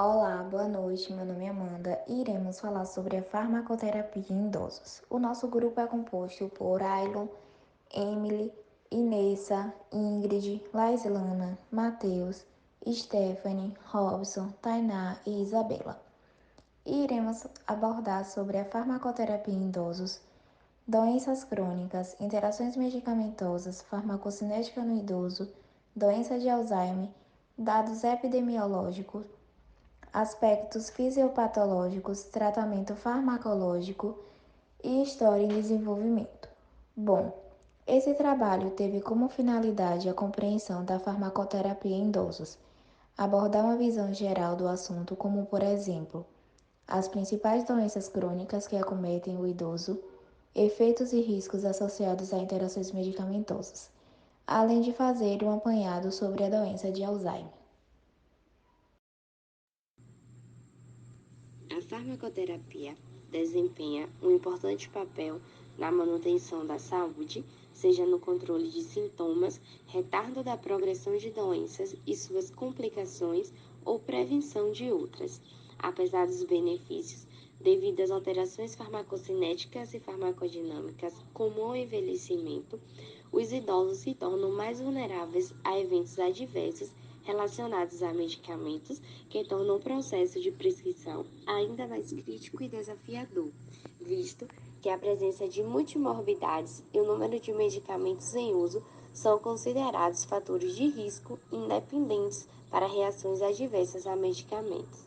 Olá, boa noite. Meu nome é Amanda e iremos falar sobre a farmacoterapia em idosos. O nosso grupo é composto por Ailon, Emily, Inessa, Ingrid, Laislana, Matheus, Stephanie, Robson, Tainá e Isabela. E iremos abordar sobre a farmacoterapia em idosos, doenças crônicas, interações medicamentosas, farmacocinética no idoso, doença de Alzheimer, dados epidemiológicos, aspectos fisiopatológicos, tratamento farmacológico e história em desenvolvimento. Bom, esse trabalho teve como finalidade a compreensão da farmacoterapia em idosos, abordar uma visão geral do assunto, como, por exemplo, as principais doenças crônicas que acometem o idoso, efeitos e riscos associados a interações medicamentosas, além de fazer um apanhado sobre a doença de Alzheimer. A farmacoterapia desempenha um importante papel na manutenção da saúde, seja no controle de sintomas, retardo da progressão de doenças e suas complicações ou prevenção de outras. Apesar dos benefícios, devido às alterações farmacocinéticas e farmacodinâmicas, como o envelhecimento, os idosos se tornam mais vulneráveis a eventos adversos relacionados a medicamentos que tornam o processo de prescrição ainda mais crítico e desafiador, visto que a presença de multimorbidades e o número de medicamentos em uso são considerados fatores de risco independentes para reações adversas a medicamentos.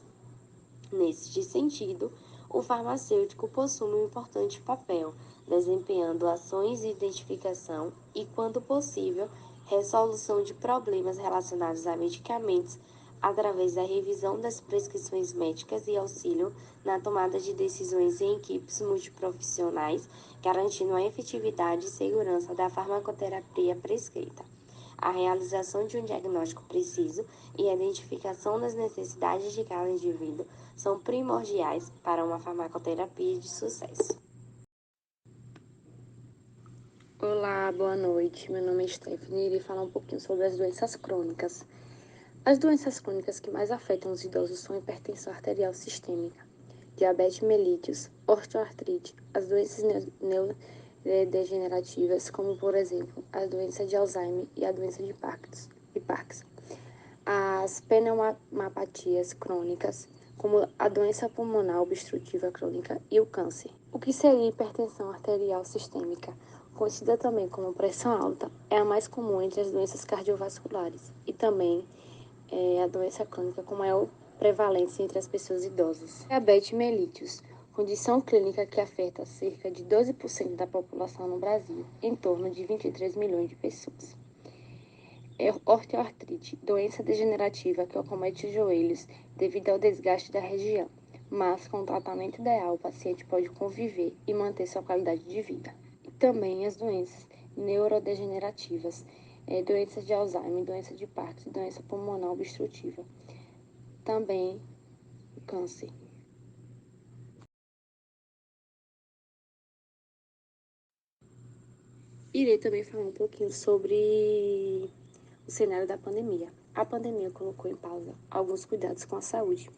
Neste sentido, o farmacêutico possui um importante papel, desempenhando ações de identificação e, quando possível, resolução de problemas relacionados a medicamentos através da revisão das prescrições médicas e auxílio na tomada de decisões em equipes multiprofissionais, garantindo a efetividade e segurança da farmacoterapia prescrita. A realização de um diagnóstico preciso e a identificação das necessidades de cada indivíduo são primordiais para uma farmacoterapia de sucesso. Olá, boa noite. Meu nome é Stephanie e irei falar um pouquinho sobre as doenças crônicas. As doenças crônicas que mais afetam os idosos são a hipertensão arterial sistêmica, diabetes mellitus, osteoartrite, as doenças neurodegenerativas, como por exemplo a doença de Alzheimer e a doença de Parkinson, as pneumopatias crônicas, como a doença pulmonar obstrutiva crônica e o câncer. O que seria hipertensão arterial sistêmica, conhecida também como pressão alta, é a mais comum entre as doenças cardiovasculares e também a doença crônica com maior prevalência entre as pessoas idosas. Diabetes mellitus, condição clínica que afeta cerca de 12% da população no Brasil, em torno de 23 milhões de pessoas. Osteoartrite, doença degenerativa que acomete os joelhos devido ao desgaste da região, mas com o tratamento ideal o paciente pode conviver e manter sua qualidade de vida. E também as doenças neurodegenerativas, doenças de Alzheimer, doença de Parkinson, doença pulmonar obstrutiva, também câncer. Irei também falar um pouquinho sobre o cenário da pandemia. A pandemia colocou em pausa alguns cuidados com a saúde.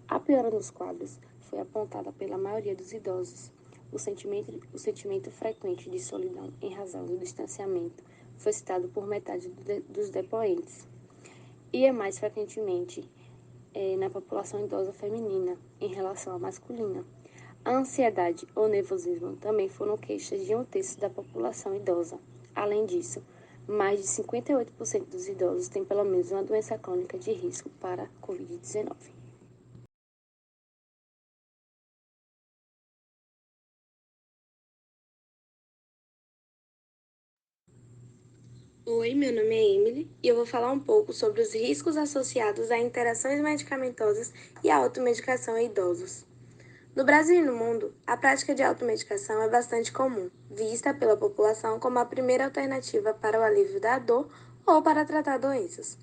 A piora nos quadros foi apontada pela maioria dos idosos. O sentimento frequente de solidão em razão do distanciamento foi citado por metade dos depoentes. E é mais frequentemente na população idosa feminina em relação à masculina. A ansiedade ou nervosismo também foram queixas de um terço da população idosa. Além disso, mais de 58% dos idosos têm pelo menos uma doença crônica de risco para a Covid-19. Oi, meu nome é Emily e eu vou falar um pouco sobre os riscos associados a interações medicamentosas e a automedicação em idosos. No Brasil e no mundo, a prática de automedicação é bastante comum, vista pela população como a primeira alternativa para o alívio da dor ou para tratar doenças.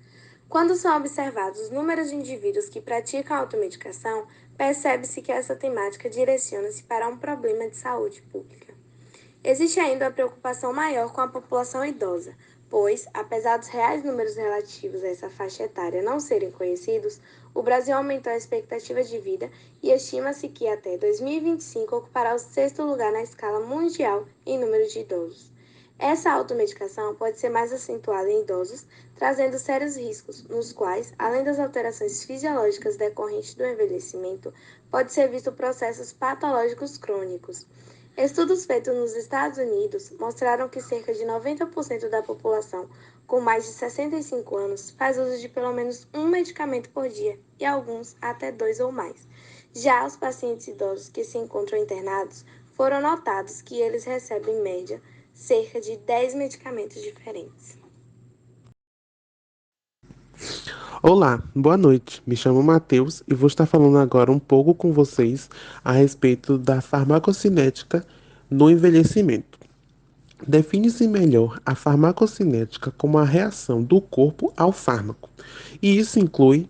Quando são observados os números de indivíduos que praticam automedicação, percebe-se que essa temática direciona-se para um problema de saúde pública. Existe ainda uma preocupação maior com a população idosa, pois, apesar dos reais números relativos a essa faixa etária não serem conhecidos, o Brasil aumentou a expectativa de vida e estima-se que até 2025 ocupará o sexto lugar na escala mundial em número de idosos. Essa automedicação pode ser mais acentuada em idosos, trazendo sérios riscos, nos quais, além das alterações fisiológicas decorrentes do envelhecimento, pode ser visto processos patológicos crônicos. Estudos feitos nos Estados Unidos mostraram que cerca de 90% da população com mais de 65 anos faz uso de pelo menos um medicamento por dia e alguns até dois ou mais. Já os pacientes idosos que se encontram internados, foram notados que eles recebem, em média, cerca de 10 medicamentos diferentes. Olá, boa noite. Me chamo Matheus e vou estar falando agora um pouco com vocês a respeito da farmacocinética no envelhecimento. Define-se melhor a farmacocinética como a reação do corpo ao fármaco, e isso inclui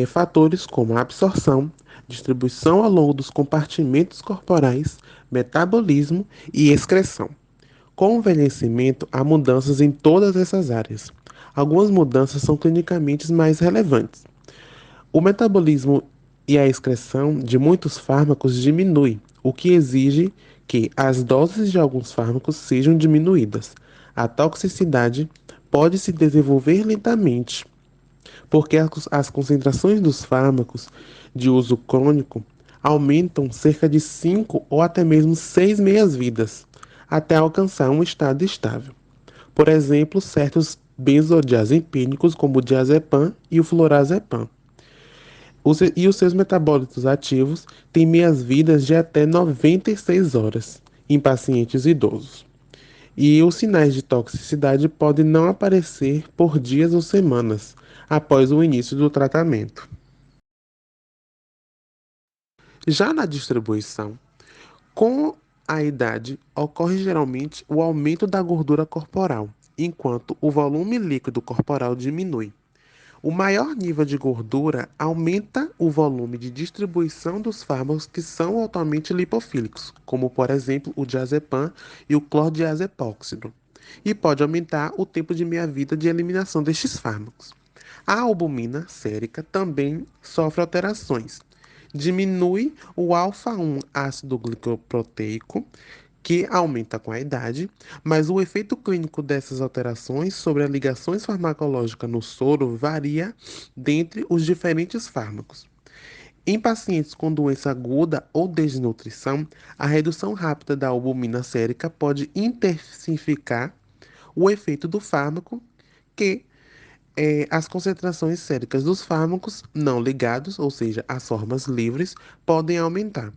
fatores como a absorção, distribuição ao longo dos compartimentos corporais, metabolismo e excreção. Com o envelhecimento, há mudanças em todas essas áreas. Algumas mudanças são clinicamente mais relevantes. O metabolismo e a excreção de muitos fármacos diminui, o que exige que as doses de alguns fármacos sejam diminuídas. A toxicidade pode se desenvolver lentamente, porque as concentrações dos fármacos de uso crônico aumentam cerca de 5 ou até mesmo 6 meias-vidas, até alcançar um estado estável. Por exemplo, certos benzodiazepínicos, como o diazepam e o florazepam. E os seus metabólitos ativos têm meias-vidas de até 96 horas em pacientes idosos. E os sinais de toxicidade podem não aparecer por dias ou semanas após o início do tratamento. Já na distribuição, com a idade, ocorre geralmente o aumento da gordura corporal, enquanto o volume líquido corporal diminui. O maior nível de gordura aumenta o volume de distribuição dos fármacos que são altamente lipofílicos, como por exemplo o diazepam e o clordiazepóxido, e pode aumentar o tempo de meia-vida de eliminação destes fármacos. A albumina sérica também sofre alterações. Diminui o alfa-1 ácido glicoproteico, que aumenta com a idade, mas o efeito clínico dessas alterações sobre as ligações farmacológicas no soro varia dentre os diferentes fármacos. Em pacientes com doença aguda ou desnutrição, a redução rápida da albumina sérica pode intensificar o efeito do fármaco, que as concentrações séricas dos fármacos não ligados, ou seja, as formas livres, podem aumentar.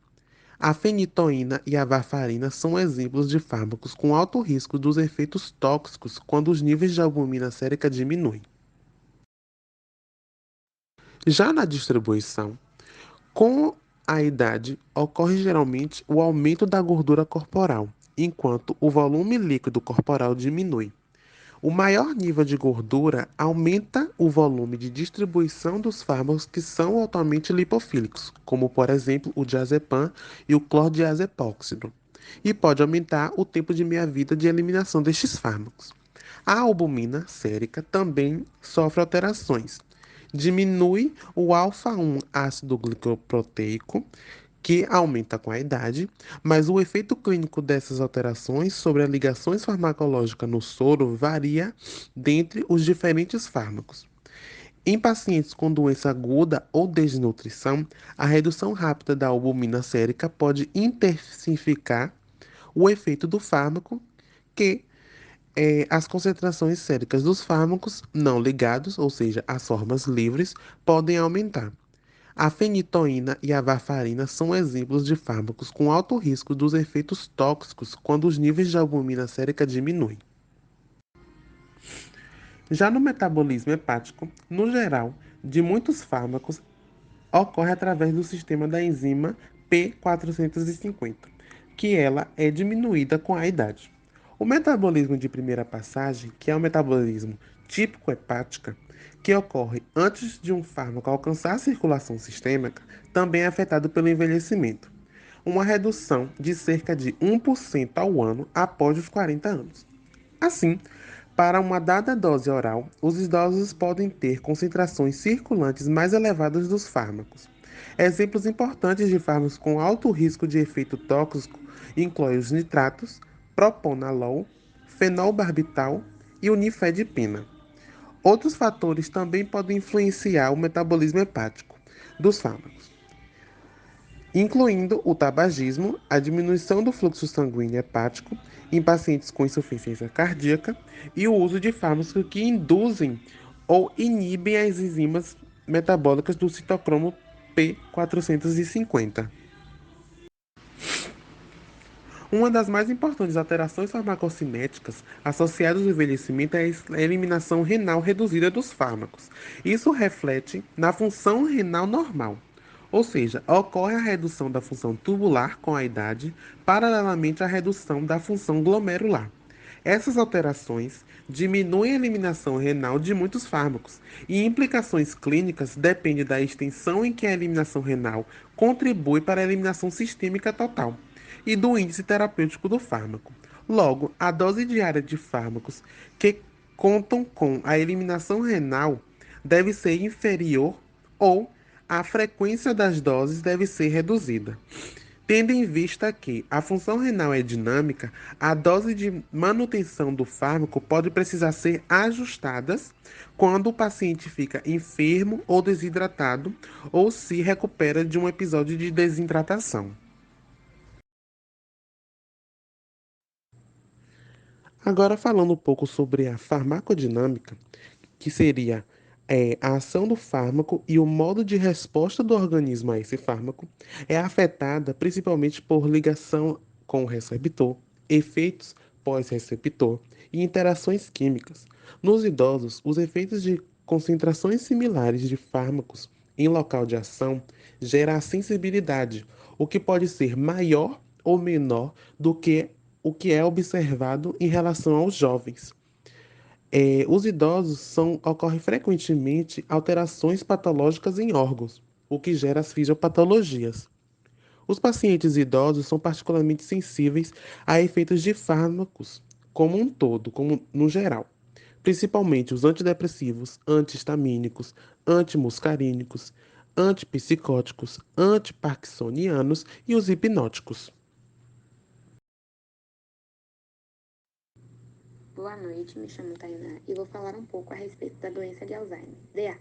A fenitoína e a varfarina são exemplos de fármacos com alto risco dos efeitos tóxicos quando os níveis de albumina sérica diminuem. Já na distribuição, com a idade, ocorre geralmente o aumento da gordura corporal, enquanto o volume líquido corporal diminui. O maior nível de gordura aumenta o volume de distribuição dos fármacos que são altamente lipofílicos, como por exemplo o diazepam e o clordiazepóxido, e pode aumentar o tempo de meia-vida de eliminação destes fármacos. A albumina sérica também sofre alterações. Diminui o alfa-1 ácido glicoproteico, que aumenta com a idade, mas o efeito clínico dessas alterações sobre as ligações farmacológicas no soro varia dentre os diferentes fármacos. Em pacientes com doença aguda ou desnutrição, a redução rápida da albumina sérica pode intensificar o efeito do fármaco, que as concentrações séricas dos fármacos não ligados, ou seja, as formas livres, podem aumentar. A fenitoína e a varfarina são exemplos de fármacos com alto risco dos efeitos tóxicos quando os níveis de albumina sérica diminuem. Já no metabolismo hepático, no geral, de muitos fármacos, ocorre através do sistema da enzima P450, que ela é diminuída com a idade. O metabolismo de primeira passagem, que é o metabolismo típico hepática, que ocorre antes de um fármaco alcançar a circulação sistêmica, também é afetado pelo envelhecimento, uma redução de cerca de 1% ao ano após os 40 anos. Assim, Para uma dada dose oral, os idosos podem ter concentrações circulantes mais elevadas dos fármacos. Exemplos importantes de fármacos com alto risco de efeito tóxico incluem os nitratos, propanolol, fenolbarbital e o nifedipina. Outros fatores também podem influenciar o metabolismo hepático dos fármacos, incluindo o tabagismo, a diminuição do fluxo sanguíneo hepático em pacientes com insuficiência cardíaca e o uso de fármacos que induzem ou inibem as enzimas metabólicas do citocromo P450. Uma das mais importantes alterações farmacocinéticas associadas ao envelhecimento é a eliminação renal reduzida dos fármacos. Isso reflete na função renal normal, ou seja, ocorre a redução da função tubular com a idade, paralelamente à redução da função glomerular. Essas alterações diminuem a eliminação renal de muitos fármacos e implicações clínicas dependem da extensão em que a eliminação renal contribui para a eliminação sistêmica total e do índice terapêutico do fármaco. Logo, a dose diária de fármacos que contam com a eliminação renal deve ser inferior ou a frequência das doses deve ser reduzida. Tendo em vista que a função renal é dinâmica, a dose de manutenção do fármaco pode precisar ser ajustadas quando o paciente fica enfermo ou desidratado ou se recupera de um episódio de desidratação. Agora falando um pouco sobre a farmacodinâmica, que seria a ação do fármaco e o modo de resposta do organismo a esse fármaco, é afetada principalmente por ligação com o receptor, efeitos pós-receptor e interações químicas. Nos idosos, os efeitos de concentrações similares de fármacos em local de ação gera a sensibilidade, o que pode ser maior ou menor do que o que é observado em relação aos jovens. Os idosos ocorrem frequentemente alterações patológicas em órgãos, o que gera as fisiopatologias. Os pacientes idosos são particularmente sensíveis a efeitos de fármacos, como um todo, como no geral, principalmente os antidepressivos, antihistamínicos, antimuscarínicos, antipsicóticos, antiparkinsonianos e os hipnóticos. Boa noite, me chamo Tainá e vou falar um pouco a respeito da doença de Alzheimer, DA.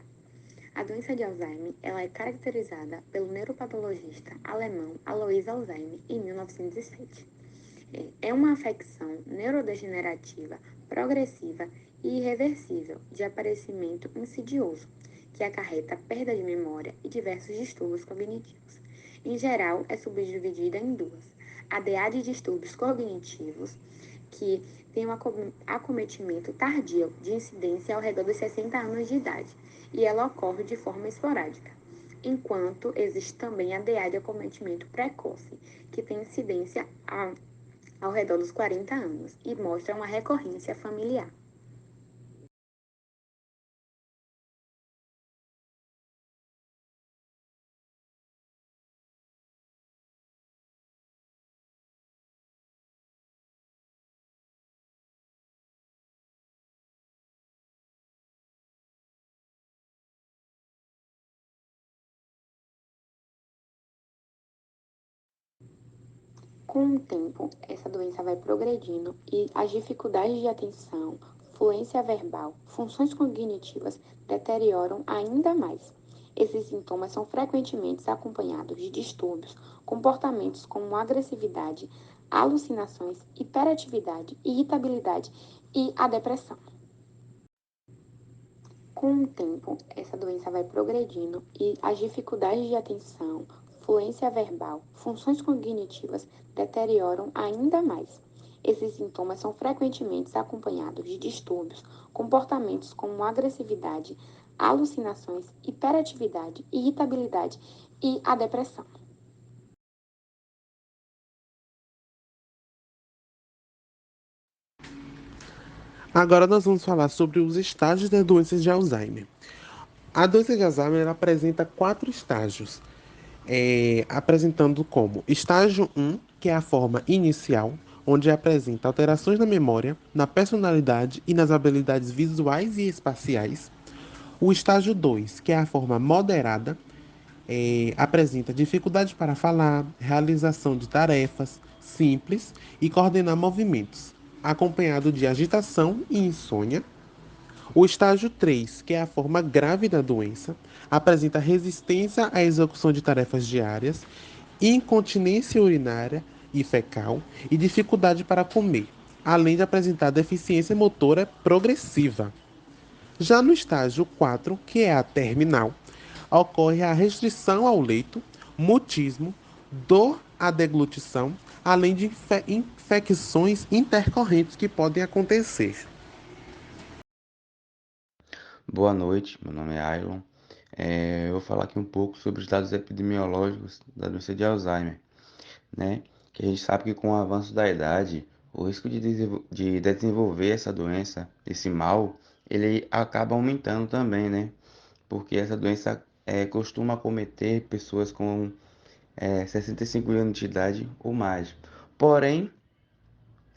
A doença de Alzheimer ela é caracterizada pelo neuropatologista alemão Alois Alzheimer em 1907. É uma afecção neurodegenerativa, progressiva e irreversível de aparecimento insidioso, que acarreta perda de memória e diversos distúrbios cognitivos. Em geral, é subdividida em duas: a DA de distúrbios cognitivos, que tem um acometimento tardio de incidência ao redor dos 60 anos de idade, e ela ocorre de forma esporádica. Enquanto existe também a DA de acometimento precoce, que tem incidência ao redor dos 40 anos e mostra uma recorrência familiar. Com o tempo, essa doença vai progredindo e as dificuldades de atenção, fluência verbal, funções cognitivas deterioram ainda mais. Esses sintomas são frequentemente acompanhados de distúrbios, comportamentos como agressividade, alucinações, hiperatividade, irritabilidade e a depressão. Com o tempo, essa doença vai progredindo e as dificuldades de atenção, fluência verbal, funções cognitivas deterioram ainda mais. Esses sintomas são frequentemente acompanhados de distúrbios, comportamentos como agressividade, alucinações, hiperatividade, irritabilidade e a depressão. Agora nós vamos falar sobre os estágios da doença de Alzheimer. A doença de Alzheimer ela apresenta 4 estágios, apresentando como estágio 1, que é a forma inicial, onde apresenta alterações na memória, na personalidade e nas habilidades visuais e espaciais. O estágio 2, que é a forma moderada, apresenta dificuldade para falar, realização de tarefas simples e coordenar movimentos, acompanhado de agitação e insônia. O estágio 3, que é a forma grave da doença, apresenta resistência à execução de tarefas diárias, incontinência urinária e fecal e dificuldade para comer, além de apresentar deficiência motora progressiva. Já no estágio 4, que é a terminal, ocorre a restrição ao leito, mutismo, dor à deglutição, além de infecções intercorrentes que podem acontecer. Boa noite, meu nome é Ailon. Eu vou falar aqui um pouco sobre os dados epidemiológicos da doença de Alzheimer, né? Que a gente sabe que com o avanço da idade, o risco de desenvolver essa doença, esse mal, ele acaba aumentando também, né? Porque essa doença costuma acometer pessoas com 65 anos de idade ou mais. Porém,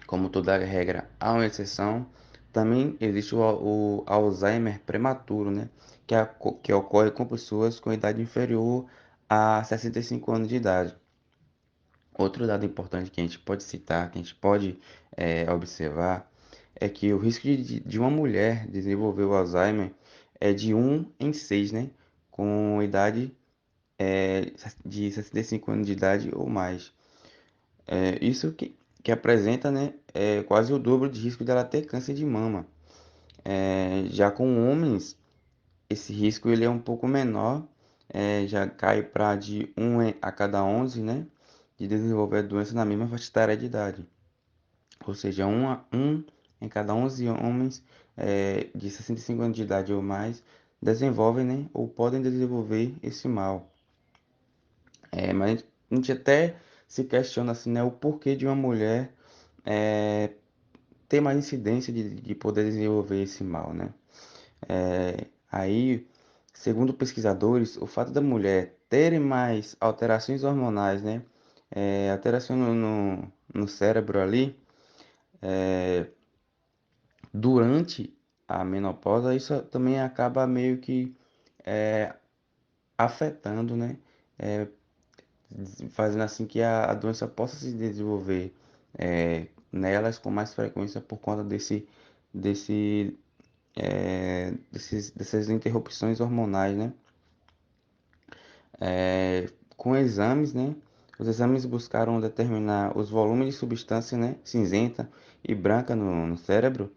como toda regra, há uma exceção. Também existe o Alzheimer prematuro, né? Que ocorre com pessoas com idade inferior a 65 anos de idade. Outro dado importante que a gente pode citar, que a gente pode observar, é que o risco de uma mulher desenvolver o Alzheimer é de 1 em 6, né? Com idade de 65 anos de idade ou mais. Isso que apresenta, né, quase o dobro de risco dela ter câncer de mama. Já com homens, esse risco ele é um pouco menor, já cai para de 1 a cada 11, né, de desenvolver a doença na mesma faixa etária de idade. Ou seja, 1 em cada 11 homens de 65 anos de idade ou mais desenvolvem, né, ou podem desenvolver esse mal. Mas a gente até se questiona assim, né, o porquê de uma mulher ter mais incidência de poder desenvolver esse mal, né? Aí, segundo pesquisadores, o fato da mulher terem mais alterações hormonais, né? Alteração no cérebro ali, durante a menopausa, isso também acaba meio que afetando, né? Fazendo assim que a doença possa se desenvolver nelas com mais frequência por conta desse, dessas interrupções hormonais, né? Com exames, né? Os exames buscaram determinar os volumes de substância, né, cinzenta e branca no cérebro,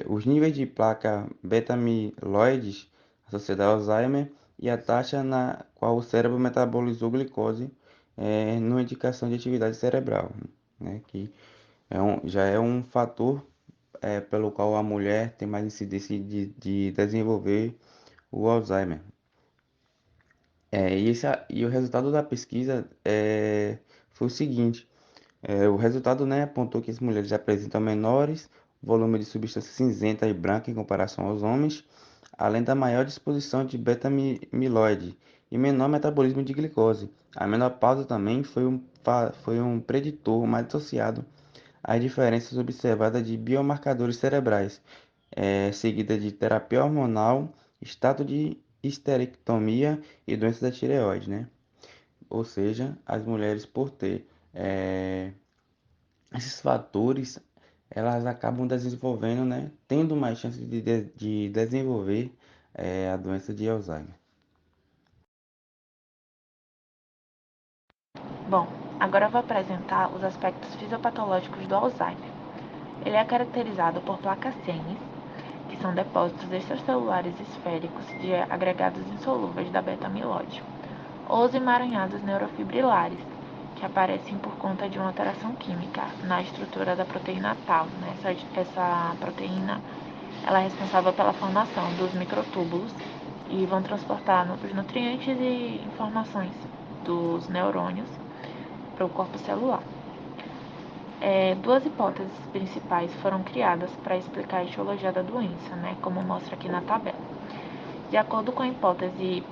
os níveis de placa beta-amiloides associada ao Alzheimer e a taxa na qual o cérebro metabolizou glicose numa indicação de atividade cerebral, né, que já é um fator pelo qual a mulher tem mais incidência de desenvolver o Alzheimer. E o resultado da pesquisa foi o seguinte: o resultado, né, apontou que as mulheres apresentam menores volume de substância cinzenta e branca em comparação aos homens, além da maior disposição de beta-amiloide e menor metabolismo de glicose. A menopausa também foi um preditor mais associado às diferenças observadas de biomarcadores cerebrais, seguida de terapia hormonal, estado de histerectomia e doença da tireoide, né? Ou seja, as mulheres por ter esses fatores, elas acabam desenvolvendo, né? Tendo mais chance de desenvolver a doença de Alzheimer. Bom, agora eu vou apresentar os aspectos fisiopatológicos do Alzheimer. Ele é caracterizado por placas CNS, que são depósitos extracelulares esféricos de agregados insolúveis da beta-amiloide, ou os emaranhados neurofibrilares, que aparecem por conta de uma alteração química na estrutura da proteína tau. Né? Essa proteína ela é responsável pela formação dos microtúbulos e vão transportar os nutrientes e informações dos neurônios para o corpo celular. Duas hipóteses principais foram criadas para explicar a etiologia da doença, né, como mostra aqui na tabela. De acordo com a hipótese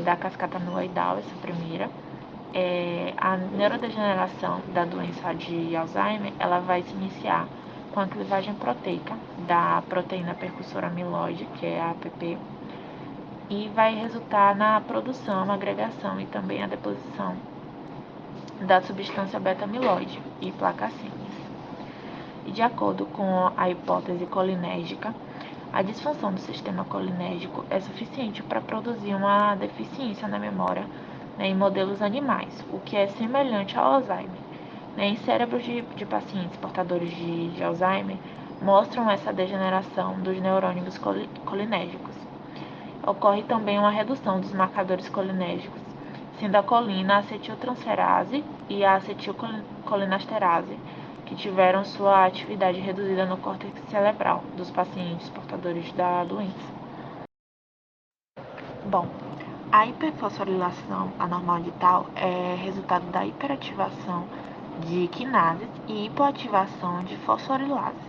da cascata amiloidal, essa primeira, A neurodegeneração da doença de Alzheimer, ela vai se iniciar com a clivagem proteica da proteína percussora amiloide, que é a APP, e vai resultar na produção, agregação e também a deposição da substância beta-amiloide e placas-cinas. E de acordo com a hipótese colinérgica, a disfunção do sistema colinérgico é suficiente para produzir uma deficiência na memória, né, em modelos animais, o que é semelhante ao Alzheimer. Em cérebros de pacientes portadores de Alzheimer, mostram essa degeneração dos neurônios colinérgicos. Ocorre também uma redução dos marcadores colinérgicos, sendo a colina, a acetiltransferase e a acetilcolinesterase, que tiveram sua atividade reduzida no córtex cerebral dos pacientes portadores da doença. Bom, a hiperfosforilação anormal de Tau é resultado da hiperativação de quinases e hipoativação de fosforilases,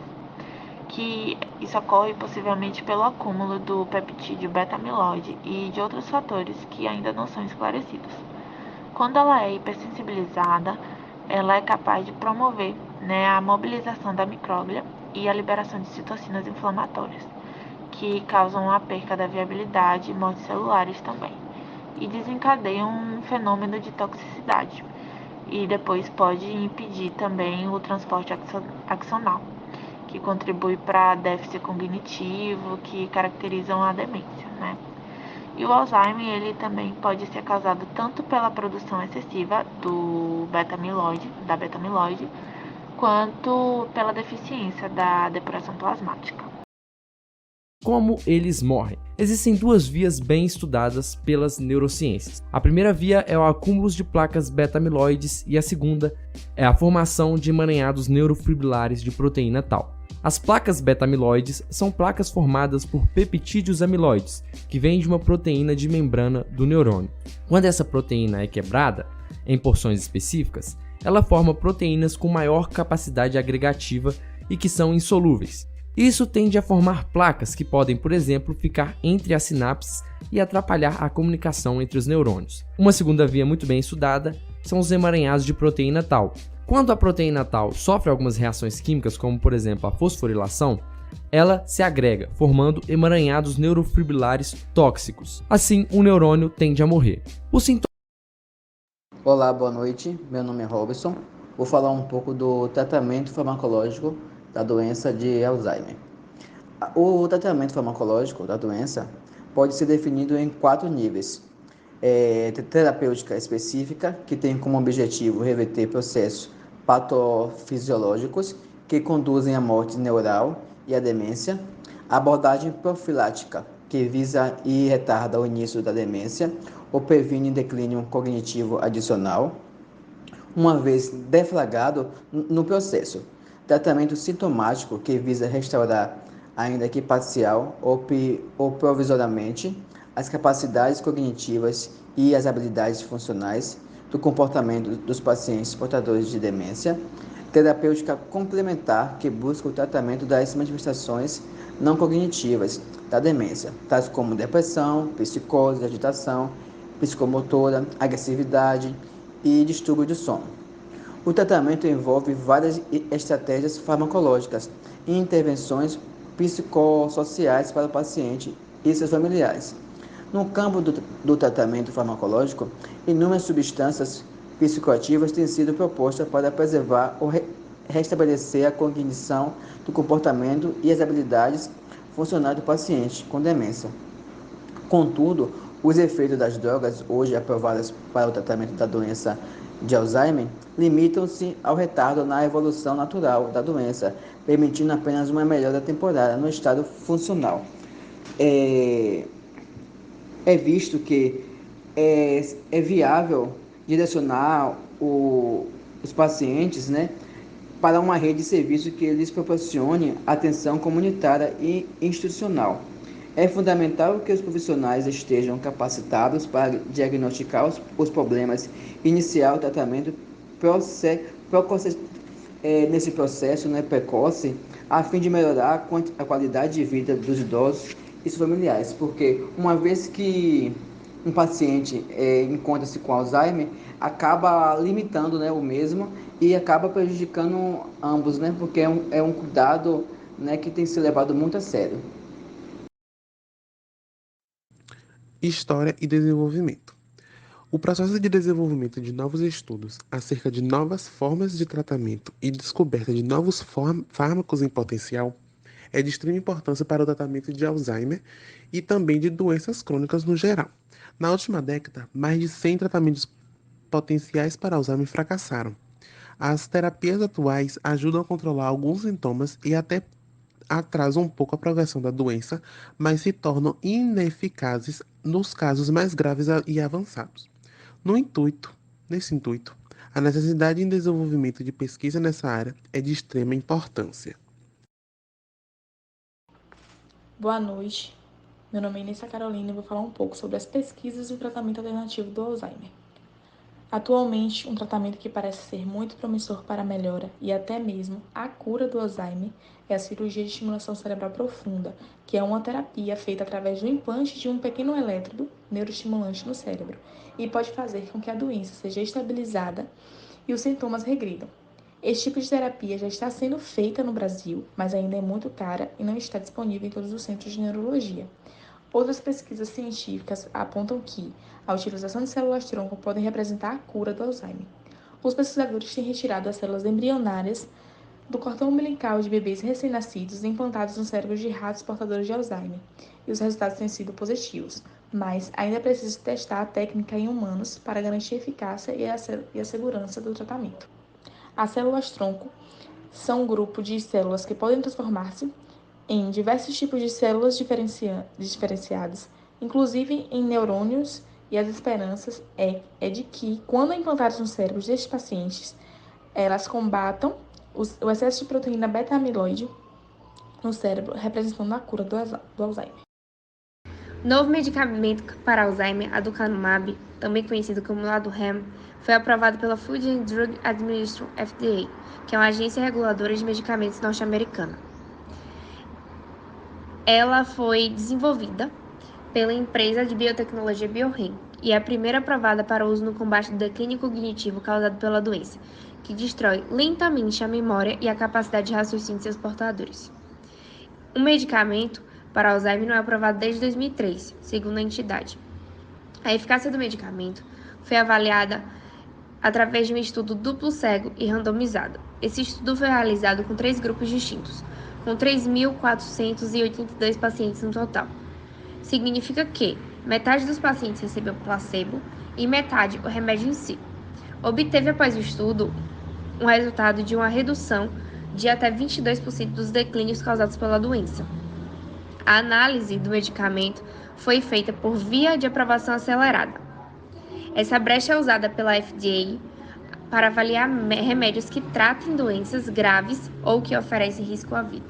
que isso ocorre possivelmente pelo acúmulo do peptídeo beta-amiloide e de outros fatores que ainda não são esclarecidos. Quando ela é hipersensibilizada, ela é capaz de promover, né, a mobilização da micróglia e a liberação de citocinas inflamatórias, que causam a perca da viabilidade e mortes celulares também, e desencadeiam um fenômeno de toxicidade, e depois pode impedir também o transporte axonal, que contribui para déficit cognitivo, que caracterizam a demência, né? E o Alzheimer, ele também pode ser causado tanto pela produção excessiva da beta-amiloide, quanto pela deficiência da depuração plasmática. Como eles morrem? Existem duas vias bem estudadas pelas neurociências. A primeira via é o acúmulo de placas beta-amiloides e a segunda é a formação de emaranhados neurofibrilares de proteína Tau. As placas beta-amiloides são placas formadas por peptídeos amiloides, que vêm de uma proteína de membrana do neurônio. Quando essa proteína é quebrada, em porções específicas, ela forma proteínas com maior capacidade agregativa e que são insolúveis. Isso tende a formar placas que podem, por exemplo, ficar entre as sinapses e atrapalhar a comunicação entre os neurônios. Uma segunda via muito bem estudada são os emaranhados de proteína Tau. Quando a proteína Tau sofre algumas reações químicas, como por exemplo a fosforilação, ela se agrega, formando emaranhados neurofibrilares tóxicos. Assim, o neurônio tende a morrer. Olá, boa noite. Meu nome é Robson. Vou falar um pouco do tratamento farmacológico da doença de Alzheimer. O tratamento farmacológico da doença pode ser definido em 4 níveis. Terapêutica específica, que tem como objetivo reverter processos patofisiológicos que conduzem à morte neural e à demência. Abordagem profilática, que visa e retarda o início da demência ou previne declínio cognitivo adicional, uma vez deflagrado no processo. Tratamento sintomático, que visa restaurar, ainda que parcial ou provisoriamente, as capacidades cognitivas e as habilidades funcionais do comportamento dos pacientes portadores de demência. Terapêutica complementar, que busca o tratamento das manifestações não cognitivas da demência, tais como depressão, psicose, agitação, psicomotora, agressividade e distúrbio do sono. O tratamento envolve várias estratégias farmacológicas e intervenções psicossociais para o paciente e seus familiares. No campo do tratamento farmacológico, inúmeras substâncias psicoativas têm sido propostas para preservar ou restabelecer a cognição do comportamento e as habilidades funcionais do paciente com demência. Contudo, os efeitos das drogas hoje aprovadas para o tratamento da doença de Alzheimer limitam-se ao retardo na evolução natural da doença, permitindo apenas uma melhora temporária no estado funcional. É visto que é viável direcionar os pacientes, né, para uma rede de serviços que lhes proporcione atenção comunitária e institucional. É fundamental que os profissionais estejam capacitados para diagnosticar os problemas, iniciar o tratamento nesse processo, né, precoce, a fim de melhorar a qualidade de vida dos idosos e seus familiares, porque uma vez que um paciente encontra-se com Alzheimer, acaba limitando, né, o mesmo e acaba prejudicando ambos, né, porque é um cuidado, né, que tem que ser levado muito a sério. História e desenvolvimento. O processo de desenvolvimento de novos estudos acerca de novas formas de tratamento e descoberta de novos fármacos em potencial é de extrema importância para o tratamento de Alzheimer e também de doenças crônicas no geral. Na última década, mais de 100 tratamentos potenciais para Alzheimer fracassaram. As terapias atuais ajudam a controlar alguns sintomas e até atrasam um pouco a progressão da doença, mas se tornam ineficazes nos casos mais graves e avançados. Nesse intuito, a necessidade em desenvolvimento de pesquisa nessa área é de extrema importância. Boa noite, meu nome é Inês Carolina e vou falar um pouco sobre as pesquisas e o tratamento alternativo do Alzheimer. Atualmente, um tratamento que parece ser muito promissor para a melhora e até mesmo a cura do Alzheimer é a cirurgia de estimulação cerebral profunda, que é uma terapia feita através do implante de um pequeno elétrodo neuroestimulante no cérebro e pode fazer com que a doença seja estabilizada e os sintomas regridam. Este tipo de terapia já está sendo feita no Brasil, mas ainda é muito cara e não está disponível em todos os centros de neurologia. Outras pesquisas científicas apontam que a utilização de células-tronco pode representar a cura do Alzheimer. Os pesquisadores têm retirado as células embrionárias do cordão umbilical de bebês recém-nascidos e implantados no cérebro de ratos portadores de Alzheimer, e os resultados têm sido positivos, mas ainda é preciso testar a técnica em humanos para garantir a eficácia e a segurança do tratamento. As células-tronco são um grupo de células que podem transformar-se em diversos tipos de células diferenciadas, inclusive em neurônios, e as esperanças é de que, quando implantadas nos cérebros destes pacientes, elas combatam o excesso de proteína beta-amiloide no cérebro, representando a cura do Alzheimer. Novo medicamento para Alzheimer, aducanumab, também conhecido como Aduhelm, foi aprovado pela Food and Drug Administration, FDA, que é uma agência reguladora de medicamentos norte-americana. Ela foi desenvolvida pela empresa de biotecnologia Biogen e é a primeira aprovada para uso no combate do declínio cognitivo causado pela doença, que destrói lentamente a memória e a capacidade de raciocínio de seus portadores. O medicamento para Alzheimer não é aprovado desde 2003, segundo a entidade. A eficácia do medicamento foi avaliada através de um estudo duplo cego e randomizado. Esse estudo foi realizado com 3 grupos distintos, com 3.482 pacientes no total. Significa que metade dos pacientes recebeu placebo e metade o remédio em si. Obteve após o estudo um resultado de uma redução de até 22% dos declínios causados pela doença. A análise do medicamento foi feita por via de aprovação acelerada. Essa brecha é usada pela FDA para avaliar remédios que tratem doenças graves ou que oferecem risco à vida.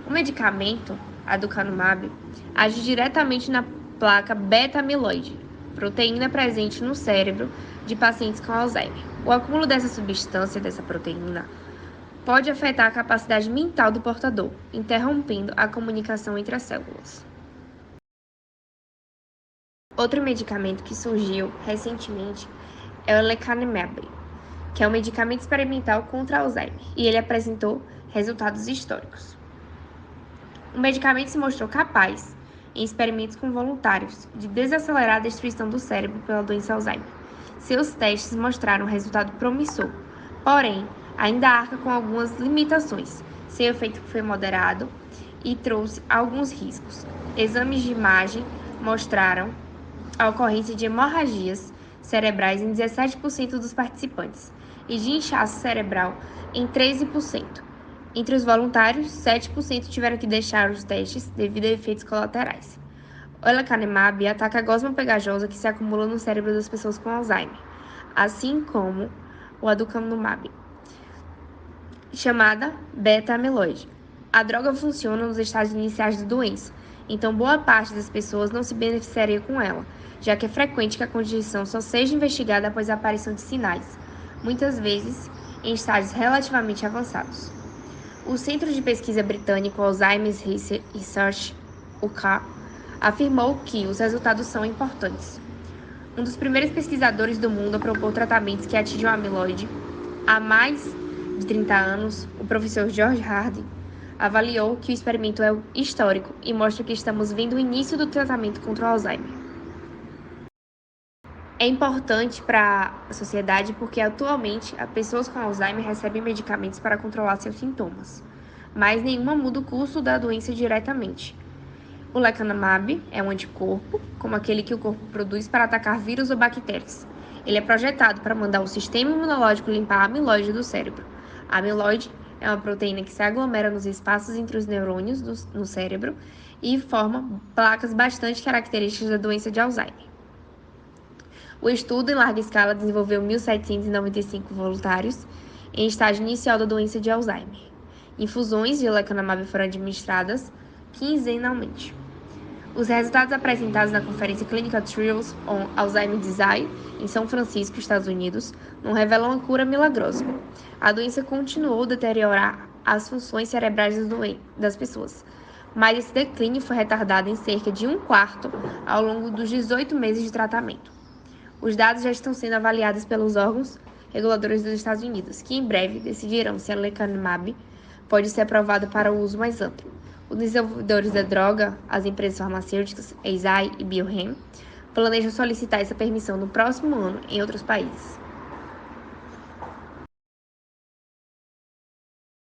O medicamento, aducanumab, age diretamente na placa beta-amiloide, proteína presente no cérebro de pacientes com Alzheimer. O acúmulo dessa substância, dessa proteína, pode afetar a capacidade mental do portador, interrompendo a comunicação entre as células. Outro medicamento que surgiu recentemente é o lecanemab, que é um medicamento experimental contra Alzheimer, e ele apresentou resultados históricos. O medicamento se mostrou capaz, em experimentos com voluntários, de desacelerar a destruição do cérebro pela doença Alzheimer. Seus testes mostraram um resultado promissor, porém, ainda arca com algumas limitações. Seu efeito foi moderado e trouxe alguns riscos. Exames de imagem mostraram a ocorrência de hemorragias cerebrais em 17% dos participantes e de inchaço cerebral em 13%. Entre os voluntários, 7% tiveram que deixar os testes devido a efeitos colaterais. O lecanemab ataca a gosma pegajosa que se acumula no cérebro das pessoas com Alzheimer, assim como o aducanumab, chamada beta-amiloide. A droga funciona nos estágios iniciais da doença, então boa parte das pessoas não se beneficiaria com ela, já que é frequente que a condição só seja investigada após a aparição de sinais, muitas vezes em estágios relativamente avançados. O Centro de Pesquisa Britânico Alzheimer's Research, UK, afirmou que os resultados são importantes. Um dos primeiros pesquisadores do mundo a propor tratamentos que atingem o amiloide há mais de 30 anos, o professor George Hardy, avaliou que o experimento é histórico e mostra que estamos vendo o início do tratamento contra o Alzheimer. É importante para a sociedade porque atualmente as pessoas com Alzheimer recebem medicamentos para controlar seus sintomas, mas nenhuma muda o curso da doença diretamente. O lecanemab é um anticorpo, como aquele que o corpo produz para atacar vírus ou bactérias. Ele é projetado para mandar o sistema imunológico limpar a amiloide do cérebro. A amiloide é uma proteína que se aglomera nos espaços entre os neurônios no cérebro e forma placas bastante características da doença de Alzheimer. O estudo em larga escala desenvolveu 1.795 voluntários em estágio inicial da doença de Alzheimer. Infusões de lecanemab foram administradas quinzenalmente. Os resultados apresentados na Conferência Clinical Trials on Alzheimer Disease, em São Francisco, Estados Unidos, não revelam uma cura milagrosa. A doença continuou a deteriorar as funções cerebrais das pessoas, mas esse declínio foi retardado em cerca de 1/4 ao longo dos 18 meses de tratamento. Os dados já estão sendo avaliados pelos órgãos reguladores dos Estados Unidos, que em breve decidirão se a lecanemab pode ser aprovada para o uso mais amplo. Os desenvolvedores da droga, as empresas farmacêuticas, Eisai e Biogen, planejam solicitar essa permissão no próximo ano em outros países.